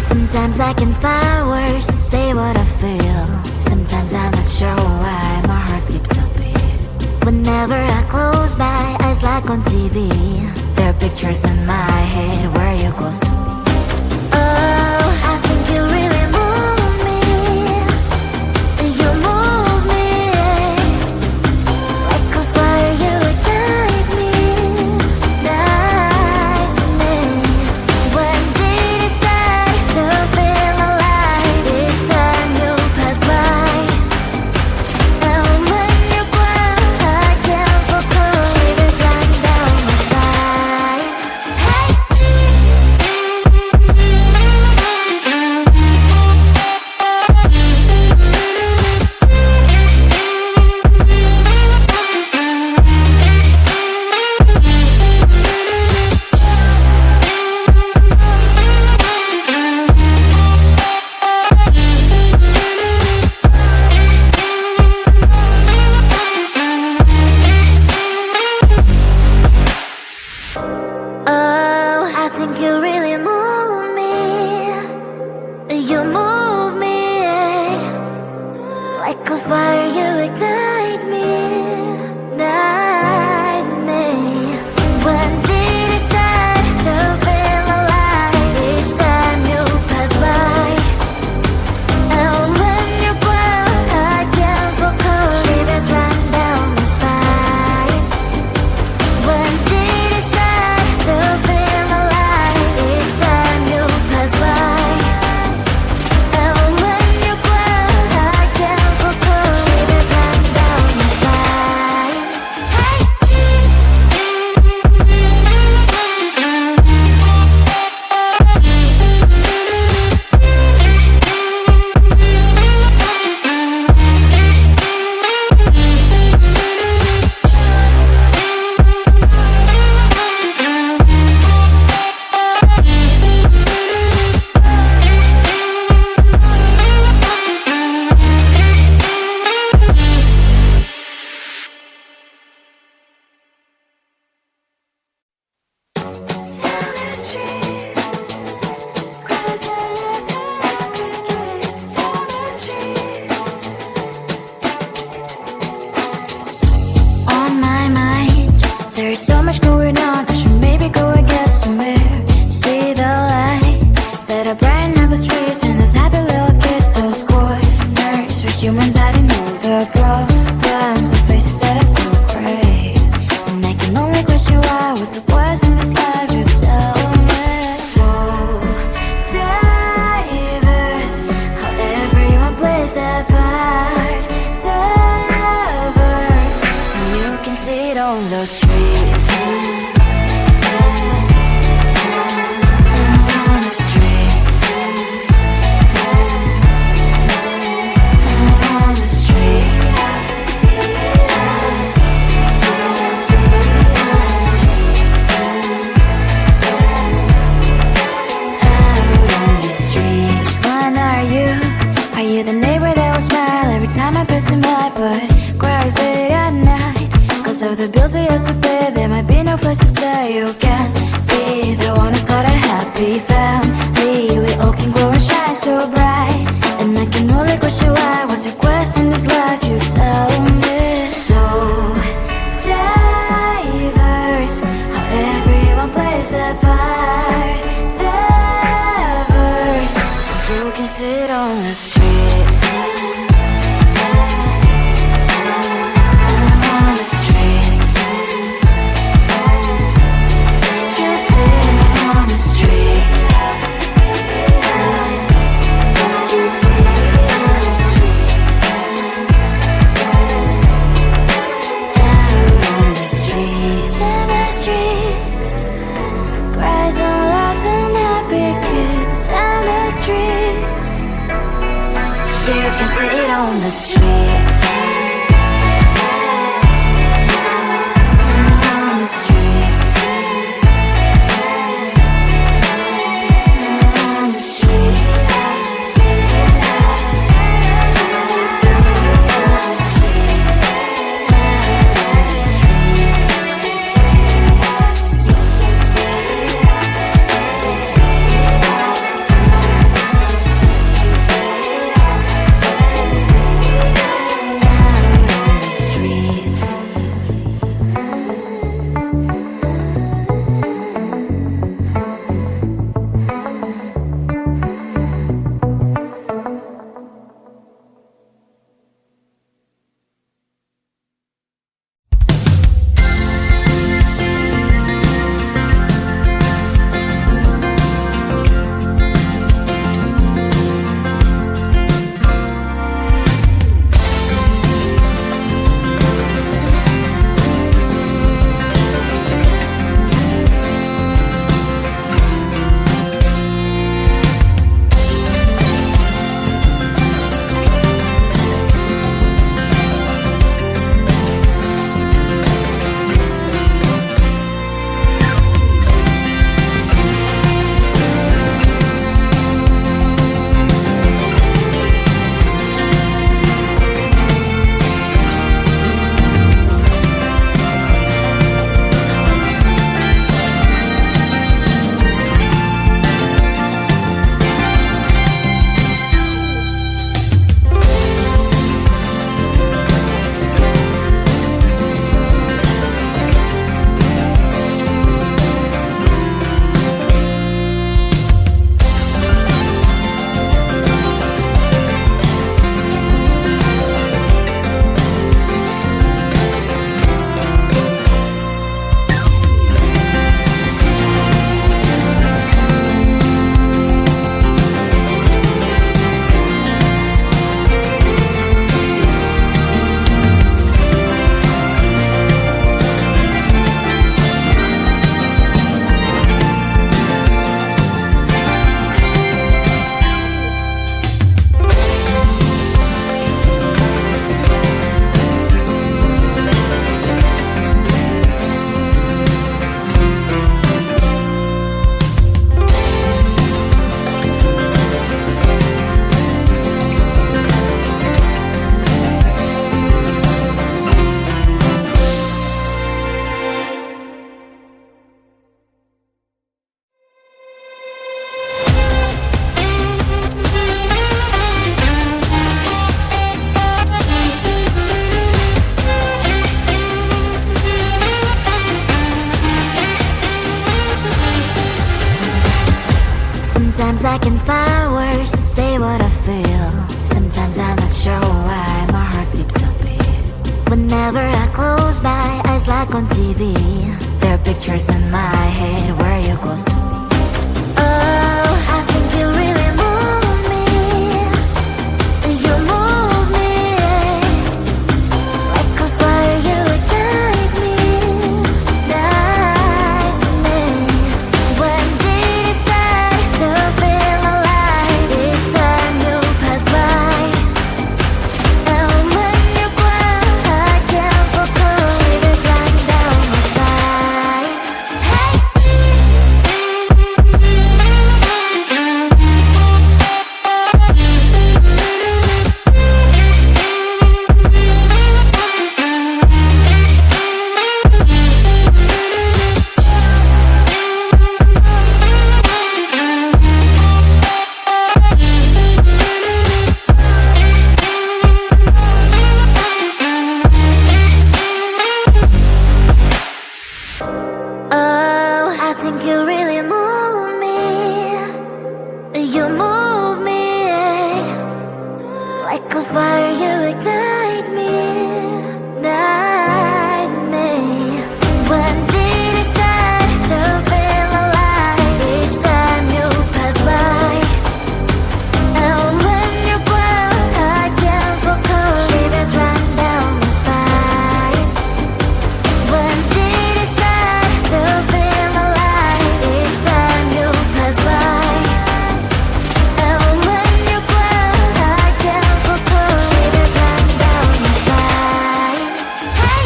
Sometimes I can find words to say what I feel. Sometimes I'm not sure why my heart skips a beat. Whenever I close my eyes like on TV, there are pictures in my head where you're close to me. Oh, I think you really move me. You move me like a fire, you ignite me, ignite me. When did it start to feel alive? Each time you pass by, and when you're gone, I can't focus. Shivers running down my spine. Hey. Oh, I think you really move me. You move me like a fire, you ignite me, ignite me. When did it start to feel alive? Each time you pass by, and when you're gone, I can't focus. Shivers run down my spine. When did it start to feel alive? Each time you pass by, and when you're gone, I can't focus. Shivers run down my spine. Hey. On my mind, there's so much going on. I should maybe go and get somewhere. See the lights that are brighten up the streets, and those happy little kids, those corners where humans hiding all the problems, the faces that are so great. And I can only question why, what's the worst in this life, you tell me. So diverse, how everyone plays their part. Diverse, and you can see it on the streets. On the streets. On the streets. Out on the streets. Which one are you? Are you the neighbor that will smile every time I pass him by, but cries late at night? Cause of the bills I used to pay, there might be no place to stay. You can't be the one who's got a happy family. We all can glow and shine so bright, and I can only question why, what's your quest in this life, you tell me. So diverse, how everyone plays their part. Diverse, you can sit on the streets. On the streets. You sit on the streets. Out on the streets. In the streets. Cries and laughing happy kids. Down the streets. You can sit on the streets. On the streets. On the streets. On the streets. Sometimes I can find words to say what I feel. Sometimes I'm not sure why my heart skips a beat. Whenever I close my eyes like on TV, there are pictures in my head where you're close to me. Oh, I think you really move me. You move me like a fire, you ignite me, ignite me. When did it start to feel alive? Each time you pass by, and when you're gone, I can't focus. Shivers running down my spine. Hey. Oh, I think you really move me. You move me like a fire, you ignite me, ignite me. When did it start to feel alive? Each time you pass by, and when you're gone, I can't focus. Shivers run down my spine. When did it start to feel alive? Each time you pass by, and when you're gone, I can't focus. Shivers run down my spine. Hey.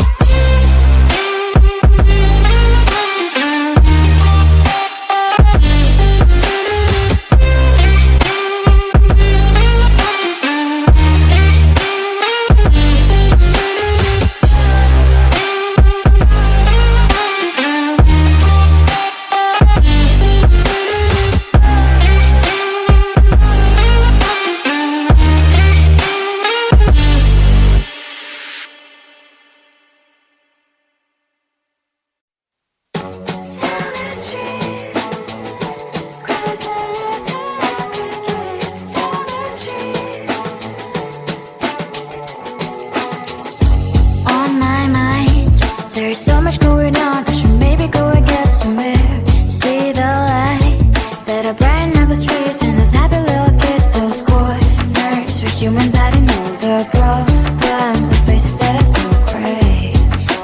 On my mind, there's so much going on. I should maybe go and get somewhere. See the lights that are brighten up the streets, and those happy little kids, those corners where humans hiding all the problems, the faces that are so gray.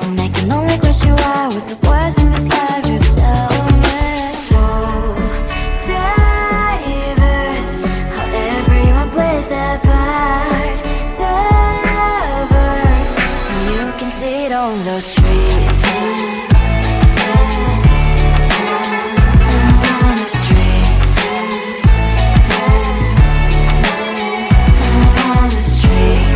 And I can only question why. What's the worst in this life? You tell me. So diverse, how everyone plays their part. Diverse, you can see it on the streets. On the streets. On the streets.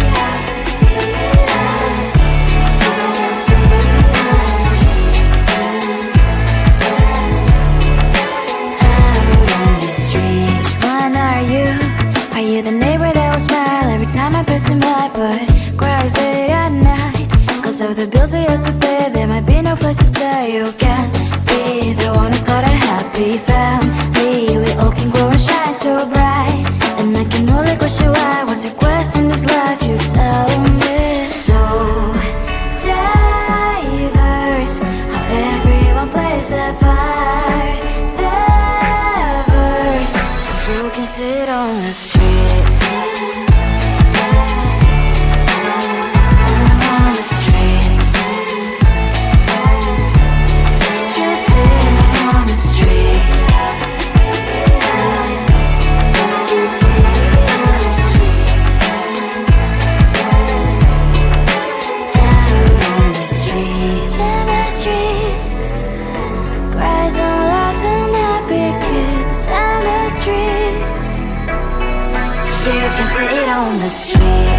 Out on the streets. Which one are you? Are you the neighbor that will smile every time I pass him by, but cries late at night? Cause of the bills I used to pay, there might be no place to stay. You can't be the one who's got a happy family. We all can glow and shine so bright, and I can only question why. What's your quest in this life? You tell me. So diverse, how everyone plays their part. Diverse, you can sit on the streets. On the streets. You sit on the streets. Out on the streets. In the streets. Cries and laughing, happy kids. And the streets. You can sit on the streets.